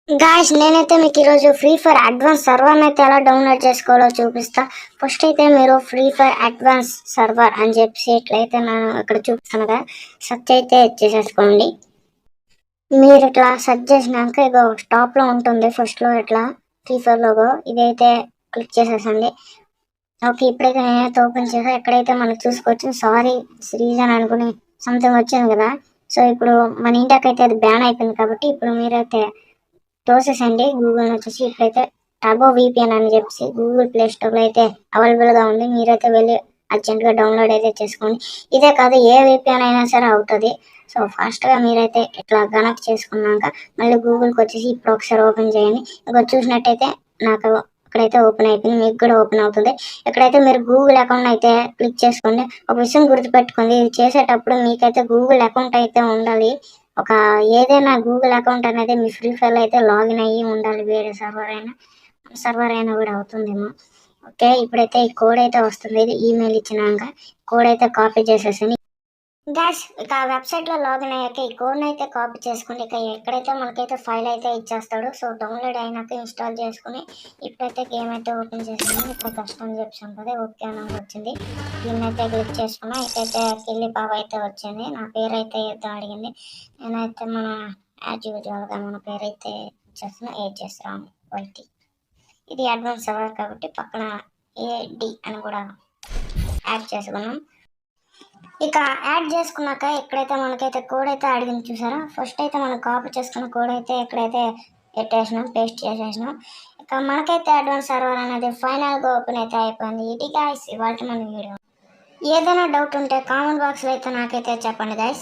Guys నేనైతే మీకు ఈరోజు ఫ్రీ ఫైర్ అడ్వాన్స్ సర్వర్ అయితే ఎలా డౌన్లోడ్ చేసుకోవాలో చూపిస్తా. ఫస్ట్ అయితే మీరు ఫ్రీ ఫైర్ అడ్వాన్స్ సర్వర్ అని చెప్పి ఇట్లయితే నేను ఇక్కడ చూపిస్తాను కదా, సెర్చ్ అయితే చేసేసుకోండి. మీరు ఇట్లా సెర్చ్ చేసినాక ఇగో టాప్ లో ఉంటుంది ఫస్ట్ లో ఇట్లా ఫ్రీ ఫైర్ లోగో, ఇదైతే క్లిక్ చేసేసండి. ఓకే, ఇప్పుడైతే నేనైతే ఓపెన్ చేసా. ఎక్కడైతే మనకు చూసుకోవచ్చు సారీ రీజన్ అనుకుని సంథింగ్ వచ్చింది కదా. సో ఇప్పుడు మన ఇండియాకి అయితే అది బ్యాన్ అయిపోయింది కాబట్టి ఇప్పుడు మీరైతే తోసేసండి. గూగుల్ వచ్చేసి ఇప్పుడైతే టర్బో విపిఎన్ అని చెప్పేసి గూగుల్ ప్లే స్టోర్లో అయితే అవైలబుల్గా ఉంది. మీరైతే వెళ్ళి అర్జెంట్గా డౌన్లోడ్ అయితే చేసుకోండి. ఇదే కాదు ఏ విపిఎన్ అయినా సరే అవుతుంది. సో ఫాస్ట్గా మీరైతే ఇట్లా కనెక్ట్ చేసుకున్నాక మళ్ళీ గూగుల్కి వచ్చేసి ఇప్పుడు ఒకసారి ఓపెన్ చేయండి. ఇంకా చూసినట్టయితే నాకు ఇక్కడైతే ఓపెన్ అయిపోయింది, మీకు కూడా ఓపెన్ అవుతుంది. ఇక్కడైతే మీరు గూగుల్ అకౌంట్ అయితే క్లిక్ చేసుకోండి. ఒక విషయం గుర్తుపెట్టుకోండి, ఇది చేసేటప్పుడు మీకైతే గూగుల్ అకౌంట్ అయితే ఉండాలి. ఒక ఏదైనా గూగుల్ అకౌంట్ అనేది మీ ఫ్రీ ఫైర్లో అయితే లాగిన్ అయ్యి ఉండాలి. వేరే సర్వర్ అయినా కూడా అవుతుందేమో. ఓకే, ఇప్పుడైతే ఈ కోడ్ అయితే వస్తుంది. ఇది ఈమెయిల్ ఇచ్చినాక కోడ్ అయితే కాపీ చేసేసి గ్యాస్ ఇక వెబ్సైట్లో లాగిన్ అయ్యాక ఈ కోడ్ని అయితే కాపీ చేసుకుని ఇక ఎక్కడైతే మనకైతే ఫైల్ అయితే ఇచ్చేస్తాడు. సో డౌన్లోడ్ అయినాక ఇన్స్టాల్ చేసుకుని ఇప్పుడైతే గేమ్ అయితే ఓపెన్ చేసాను. ఇక్కడ కష్టం చెప్పి ఉంటుంది, ఓకే అని వచ్చింది. దీన్ని అయితే క్లిక్ చేసుకున్నా. ఇకైతే కిల్లి పాప అయితే వచ్చింది. నా పేరు అయితే ఏదో అడిగింది. నేనైతే మన యాజ్ యూజువల్గా మన పేరు అయితే ఇచ్చేస్తున్నా, ఏడ్ చేస్తాను వైటీ. ఇది అడ్వాన్స్ సర్వర్ కాబట్టి పక్కన ఏడి అని కూడా యాడ్ చేసుకున్నాం. ఇక యాడ్ చేసుకున్నాక ఎక్కడైతే మనకైతే కోడ్ అయితే అడిగింది చూసారా, ఫస్ట్ అయితే మనం కాపీ చేసుకున్న కోడ్ అయితే ఎక్కడైతే పెట్టేసినాం, పేస్ట్ చేసేసినాం. ఇక మనకైతే అడ్వాన్స్ సర్వర్ అనేది ఫైనల్గా ఓపెన్ అయితే అయిపోయింది. ఇది గాయ్స్ ఇవాళ మన వీడియో. ఏదైనా డౌట్ ఉంటే కామెంట్ బాక్స్లో అయితే నాకైతే చెప్పండి గాయ్స్.